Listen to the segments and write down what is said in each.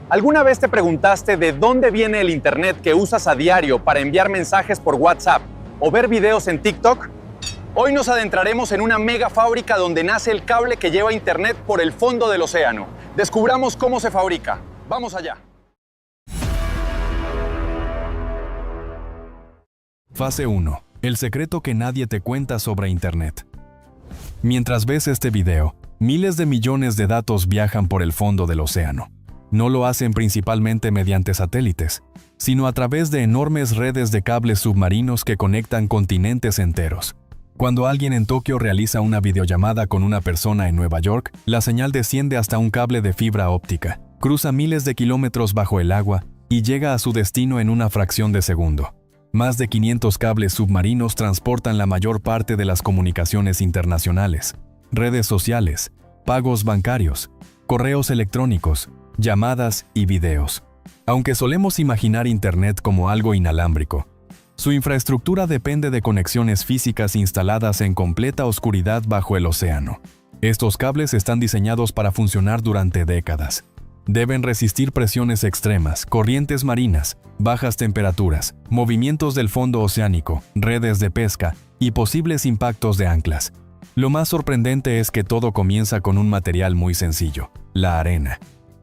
¿Alguna vez te preguntaste de dónde viene el internet que usas a diario para enviar mensajes por WhatsApp o ver videos en TikTok? Hoy nos adentraremos en una mega fábrica donde nace el cable que lleva internet por el fondo del océano. Descubramos cómo se fabrica. ¡Vamos allá! Fase 1. El secreto que nadie te cuenta sobre internet. Mientras ves este video, miles de millones de datos viajan por el fondo del océano. No lo hacen principalmente mediante satélites, sino a través de enormes redes de cables submarinos que conectan continentes enteros. Cuando alguien en Tokio realiza una videollamada con una persona en Nueva York, la señal desciende hasta un cable de fibra óptica, cruza miles de kilómetros bajo el agua y llega a su destino en una fracción de segundo. Más de 500 cables submarinos transportan la mayor parte de las comunicaciones internacionales, redes sociales, pagos bancarios, correos electrónicos, llamadas y videos. Aunque solemos imaginar Internet como algo inalámbrico, su infraestructura depende de conexiones físicas instaladas en completa oscuridad bajo el océano. Estos cables están diseñados para funcionar durante décadas. Deben resistir presiones extremas, corrientes marinas, bajas temperaturas, movimientos del fondo oceánico, redes de pesca y posibles impactos de anclas. Lo más sorprendente es que todo comienza con un material muy sencillo: la arena.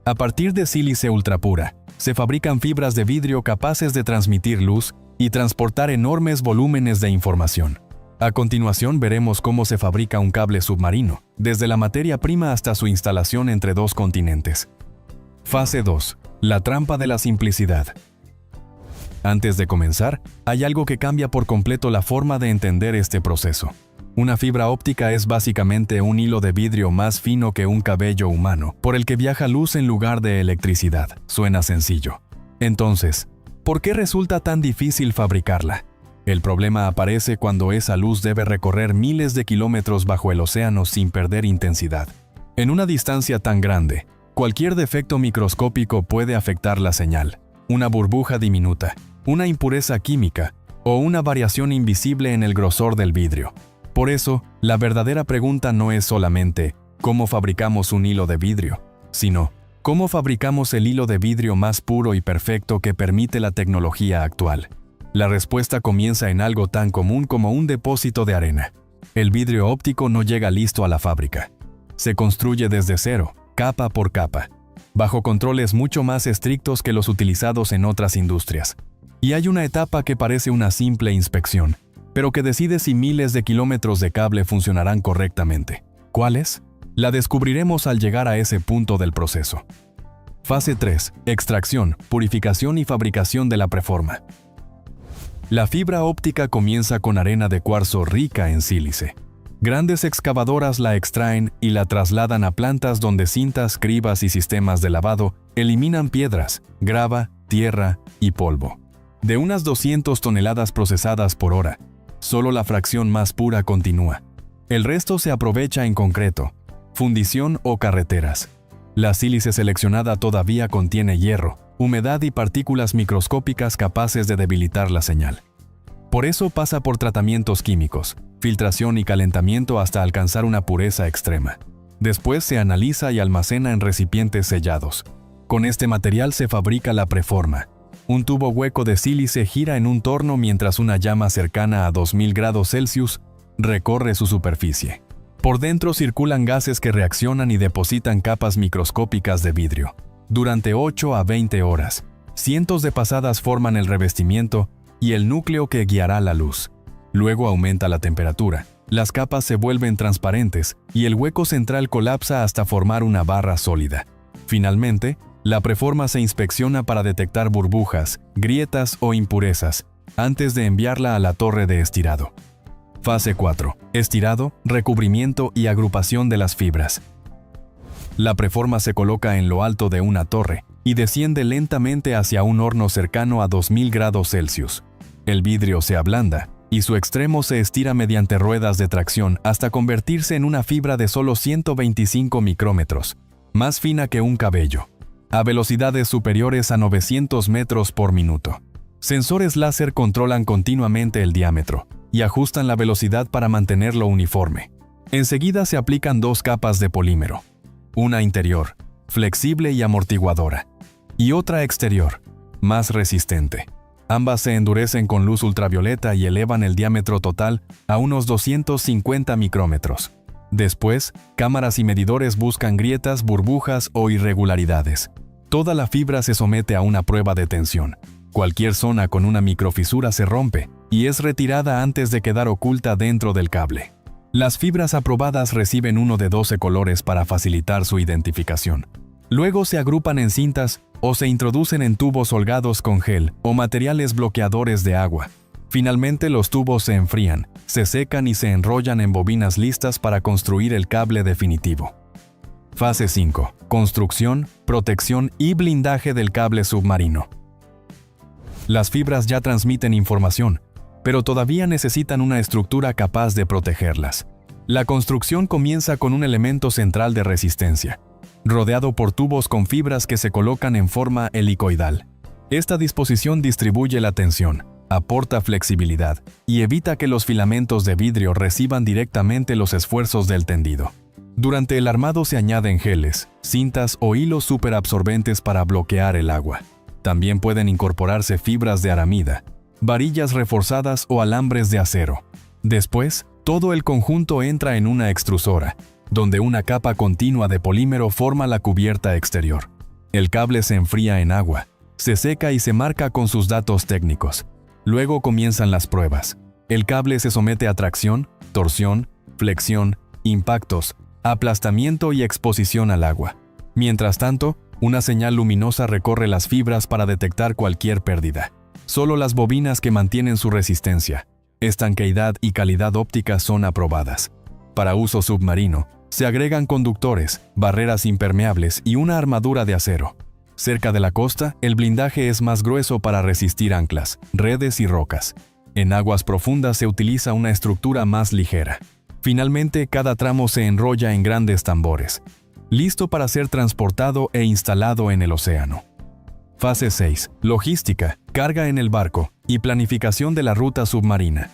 A partir de sílice ultrapura, se fabrican fibras de vidrio capaces de transmitir luz y transportar enormes volúmenes de información. A continuación veremos cómo se fabrica un cable submarino, desde la materia prima hasta su instalación entre dos continentes. Fase 2. La trampa de la simplicidad. Antes de comenzar, hay algo que cambia por completo la forma de entender este proceso. Una fibra óptica es básicamente un hilo de vidrio más fino que un cabello humano, por el que viaja luz en lugar de electricidad. Suena sencillo. Entonces, ¿por qué resulta tan difícil fabricarla? El problema aparece cuando esa luz debe recorrer miles de kilómetros bajo el océano sin perder intensidad. En una distancia tan grande, cualquier defecto microscópico puede afectar la señal. Una burbuja diminuta, una impureza química o una variación invisible en el grosor del vidrio. Por eso, la verdadera pregunta no es solamente ¿cómo fabricamos un hilo de vidrio?, sino ¿cómo fabricamos el hilo de vidrio más puro y perfecto que permite la tecnología actual? La respuesta comienza en algo tan común como un depósito de arena. El vidrio óptico no llega listo a la fábrica. Se construye desde cero, capa por capa, bajo controles mucho más estrictos que los utilizados en otras industrias. Y hay una etapa que parece una simple inspección, pero que decide si miles de kilómetros de cable funcionarán correctamente. ¿Cuál es? La descubriremos al llegar a ese punto del proceso. Fase 3. Extracción, purificación y fabricación de la preforma. La fibra óptica comienza con arena de cuarzo rica en sílice. Grandes excavadoras la extraen y la trasladan a plantas donde cintas, cribas y sistemas de lavado eliminan piedras, grava, tierra y polvo. De unas 200 toneladas procesadas por hora, solo la fracción más pura continúa. El resto se aprovecha en concreto, fundición o carreteras. La sílice seleccionada todavía contiene hierro, humedad y partículas microscópicas capaces de debilitar la señal. Por eso pasa por tratamientos químicos, filtración y calentamiento hasta alcanzar una pureza extrema. Después se analiza y almacena en recipientes sellados. Con este material se fabrica la preforma. Un tubo hueco de sílice gira en un torno mientras una llama cercana a 2000 grados Celsius recorre su superficie. Por dentro circulan gases que reaccionan y depositan capas microscópicas de vidrio. Durante 8 a 20 horas, cientos de pasadas forman el revestimiento y el núcleo que guiará la luz. Luego aumenta la temperatura, las capas se vuelven transparentes y el hueco central colapsa hasta formar una barra sólida. Finalmente, la preforma se inspecciona para detectar burbujas, grietas o impurezas, antes de enviarla a la torre de estirado. Fase 4. Estirado, recubrimiento y agrupación de las fibras. La preforma se coloca en lo alto de una torre y desciende lentamente hacia un horno cercano a 2000 grados Celsius. El vidrio se ablanda y su extremo se estira mediante ruedas de tracción hasta convertirse en una fibra de solo 125 micrómetros, más fina que un cabello, a velocidades superiores a 900 metros por minuto. Sensores láser controlan continuamente el diámetro y ajustan la velocidad para mantenerlo uniforme. Enseguida se aplican dos capas de polímero, una interior, flexible y amortiguadora, y otra exterior, más resistente. Ambas se endurecen con luz ultravioleta y elevan el diámetro total a unos 250 micrómetros. Después, cámaras y medidores buscan grietas, burbujas o irregularidades. Toda la fibra se somete a una prueba de tensión. Cualquier zona con una microfisura se rompe y es retirada antes de quedar oculta dentro del cable. Las fibras aprobadas reciben uno de 12 colores para facilitar su identificación. Luego se agrupan en cintas o se introducen en tubos holgados con gel o materiales bloqueadores de agua. Finalmente los tubos se enfrían, se secan y se enrollan en bobinas listas para construir el cable definitivo. Fase 5. Construcción, protección y blindaje del cable submarino. Las fibras ya transmiten información, pero todavía necesitan una estructura capaz de protegerlas. La construcción comienza con un elemento central de resistencia, rodeado por tubos con fibras que se colocan en forma helicoidal. Esta disposición distribuye la tensión, aporta flexibilidad y evita que los filamentos de vidrio reciban directamente los esfuerzos del tendido. Durante el armado se añaden geles, cintas o hilos superabsorbentes para bloquear el agua. También pueden incorporarse fibras de aramida, varillas reforzadas o alambres de acero. Después, todo el conjunto entra en una extrusora, donde una capa continua de polímero forma la cubierta exterior. El cable se enfría en agua, se seca y se marca con sus datos técnicos. Luego comienzan las pruebas. El cable se somete a tracción, torsión, flexión, impactos, aplastamiento y exposición al agua. Mientras tanto, una señal luminosa recorre las fibras para detectar cualquier pérdida. Solo las bobinas que mantienen su resistencia, estanqueidad y calidad óptica son aprobadas. Para uso submarino, se agregan conductores, barreras impermeables y una armadura de acero. Cerca de la costa, el blindaje es más grueso para resistir anclas, redes y rocas. En aguas profundas se utiliza una estructura más ligera. Finalmente, cada tramo se enrolla en grandes tambores, listo para ser transportado e instalado en el océano. Fase 6. Logística, carga en el barco y planificación de la ruta submarina.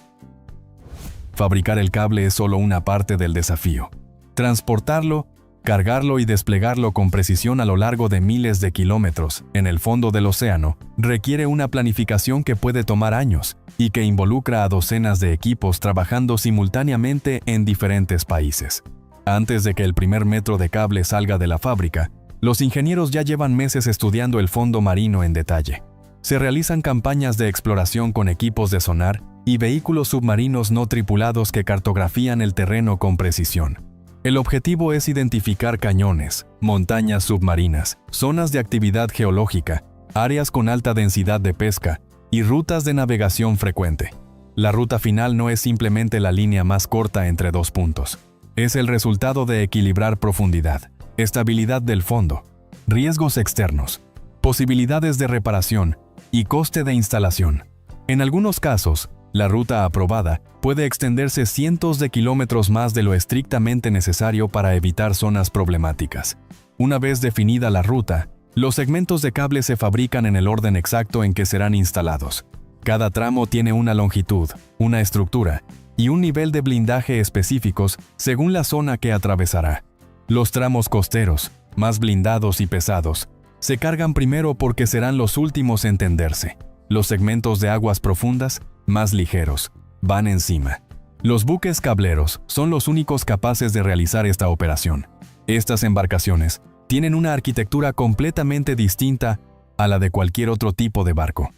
Fabricar el cable es solo una parte del desafío. Transportarlo, cargarlo y desplegarlo con precisión a lo largo de miles de kilómetros en el fondo del océano requiere una planificación que puede tomar años y que involucra a docenas de equipos trabajando simultáneamente en diferentes países. Antes de que el primer metro de cable salga de la fábrica, los ingenieros ya llevan meses estudiando el fondo marino en detalle. Se realizan campañas de exploración con equipos de sonar y vehículos submarinos no tripulados que cartografían el terreno con precisión. El objetivo es identificar cañones, montañas submarinas, zonas de actividad geológica, áreas con alta densidad de pesca y rutas de navegación frecuente. La ruta final no es simplemente la línea más corta entre dos puntos. Es el resultado de equilibrar profundidad, estabilidad del fondo, riesgos externos, posibilidades de reparación y coste de instalación. En algunos casos, la ruta aprobada puede extenderse cientos de kilómetros más de lo estrictamente necesario para evitar zonas problemáticas. Una vez definida la ruta, los segmentos de cable se fabrican en el orden exacto en que serán instalados. Cada tramo tiene una longitud, una estructura y un nivel de blindaje específicos según la zona que atravesará. Los tramos costeros, más blindados y pesados, se cargan primero porque serán los últimos en tenderse. Los segmentos de aguas profundas, más ligeros, van encima. Los buques cableros son los únicos capaces de realizar esta operación. Estas embarcaciones tienen una arquitectura completamente distinta a la de cualquier otro tipo de barco.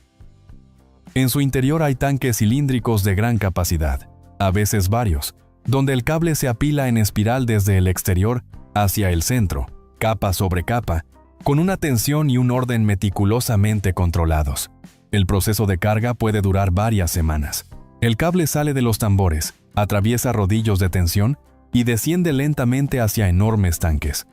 En su interior hay tanques cilíndricos de gran capacidad, a veces varios, donde el cable se apila en espiral desde el exterior hacia el centro, capa sobre capa, con una tensión y un orden meticulosamente controlados. El proceso de carga puede durar varias semanas. El cable sale de los tambores, atraviesa rodillos de tensión y desciende lentamente hacia enormes tanques,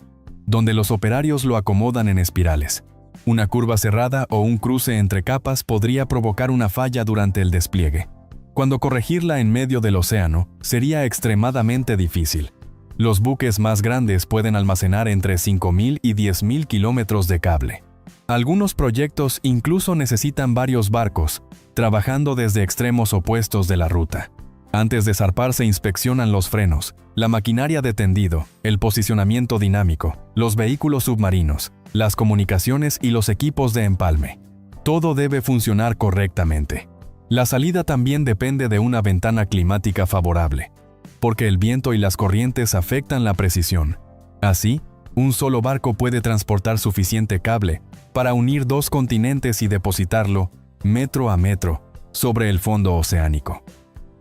donde los operarios lo acomodan en espirales. Una curva cerrada o un cruce entre capas podría provocar una falla durante el despliegue. Cuando corregirla en medio del océano sería extremadamente difícil. Los buques más grandes pueden almacenar entre 5.000 y 10.000 kilómetros de cable. Algunos proyectos incluso necesitan varios barcos, trabajando desde extremos opuestos de la ruta. Antes de zarpar se inspeccionan los frenos, la maquinaria de tendido, el posicionamiento dinámico, los vehículos submarinos, las comunicaciones y los equipos de empalme. Todo debe funcionar correctamente. La salida también depende de una ventana climática favorable, porque el viento y las corrientes afectan la precisión. Así, un solo barco puede transportar suficiente cable para unir dos continentes y depositarlo, metro a metro, sobre el fondo oceánico.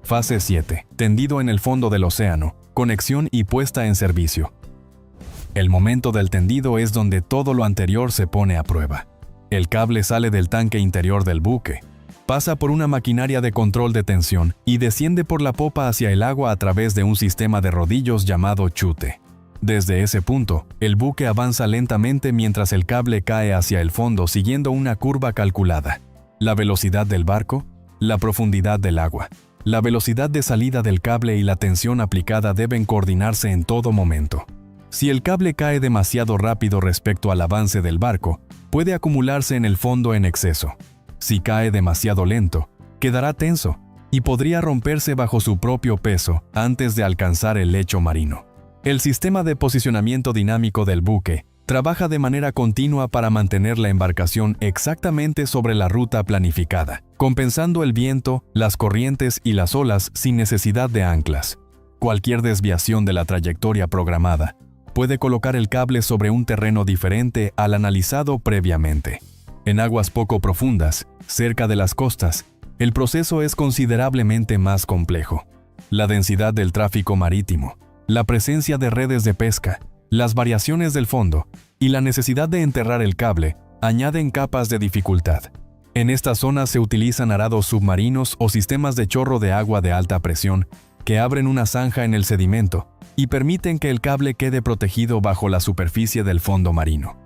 Fase 7. Tendido en el fondo del océano, conexión y puesta en servicio. El momento del tendido es donde todo lo anterior se pone a prueba. El cable sale del tanque interior del buque, pasa por una maquinaria de control de tensión y desciende por la popa hacia el agua a través de un sistema de rodillos llamado chute. Desde ese punto, el buque avanza lentamente mientras el cable cae hacia el fondo siguiendo una curva calculada. La velocidad del barco, la profundidad del agua, la velocidad de salida del cable y la tensión aplicada deben coordinarse en todo momento. Si el cable cae demasiado rápido respecto al avance del barco, puede acumularse en el fondo en exceso. Si cae demasiado lento, quedará tenso y podría romperse bajo su propio peso antes de alcanzar el lecho marino. El sistema de posicionamiento dinámico del buque trabaja de manera continua para mantener la embarcación exactamente sobre la ruta planificada, compensando el viento, las corrientes y las olas sin necesidad de anclas. Cualquier desviación de la trayectoria programada puede colocar el cable sobre un terreno diferente al analizado previamente. En aguas poco profundas, cerca de las costas, el proceso es considerablemente más complejo. La densidad del tráfico marítimo, la presencia de redes de pesca, las variaciones del fondo y la necesidad de enterrar el cable añaden capas de dificultad. En estas zonas se utilizan arados submarinos o sistemas de chorro de agua de alta presión que abren una zanja en el sedimento y permiten que el cable quede protegido bajo la superficie del fondo marino.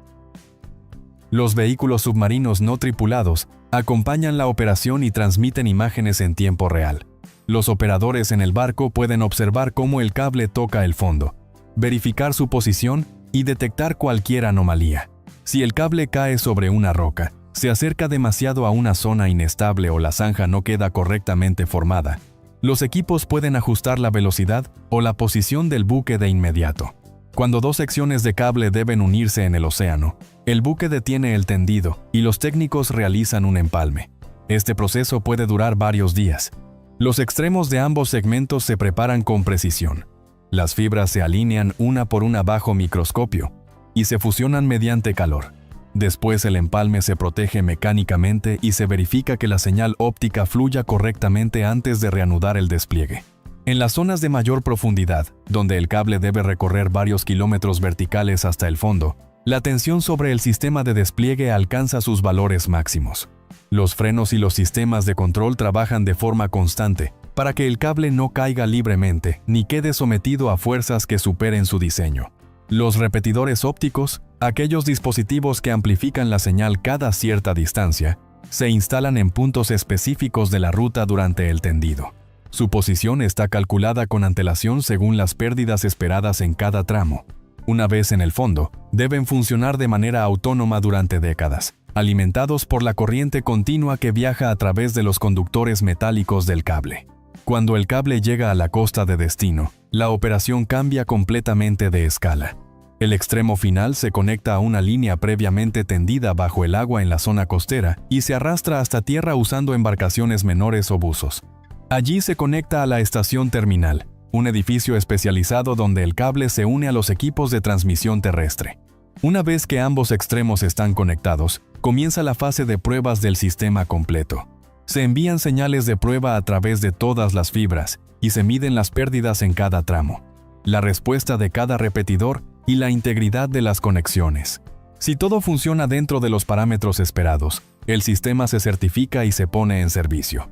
Los vehículos submarinos no tripulados acompañan la operación y transmiten imágenes en tiempo real. Los operadores en el barco pueden observar cómo el cable toca el fondo, verificar su posición y detectar cualquier anomalía. Si el cable cae sobre una roca, se acerca demasiado a una zona inestable o la zanja no queda correctamente formada, los equipos pueden ajustar la velocidad o la posición del buque de inmediato. Cuando dos secciones de cable deben unirse en el océano, el buque detiene el tendido y los técnicos realizan un empalme. Este proceso puede durar varios días. Los extremos de ambos segmentos se preparan con precisión. Las fibras se alinean una por una bajo microscopio y se fusionan mediante calor. Después el empalme se protege mecánicamente y se verifica que la señal óptica fluya correctamente antes de reanudar el despliegue. En las zonas de mayor profundidad, donde el cable debe recorrer varios kilómetros verticales hasta el fondo, la tensión sobre el sistema de despliegue alcanza sus valores máximos. Los frenos y los sistemas de control trabajan de forma constante para que el cable no caiga libremente ni quede sometido a fuerzas que superen su diseño. Los repetidores ópticos, aquellos dispositivos que amplifican la señal cada cierta distancia, se instalan en puntos específicos de la ruta durante el tendido. Su posición está calculada con antelación según las pérdidas esperadas en cada tramo. Una vez en el fondo, deben funcionar de manera autónoma durante décadas, alimentados por la corriente continua que viaja a través de los conductores metálicos del cable. Cuando el cable llega a la costa de destino, la operación cambia completamente de escala. El extremo final se conecta a una línea previamente tendida bajo el agua en la zona costera y se arrastra hasta tierra usando embarcaciones menores o buzos. Allí se conecta a la estación terminal, un edificio especializado donde el cable se une a los equipos de transmisión terrestre. Una vez que ambos extremos están conectados, comienza la fase de pruebas del sistema completo. Se envían señales de prueba a través de todas las fibras y se miden las pérdidas en cada tramo, la respuesta de cada repetidor y la integridad de las conexiones. Si todo funciona dentro de los parámetros esperados, el sistema se certifica y se pone en servicio.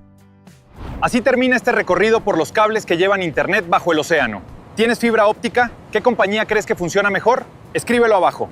Así termina este recorrido por los cables que llevan internet bajo el océano. ¿Tienes fibra óptica? ¿Qué compañía crees que funciona mejor? Escríbelo abajo.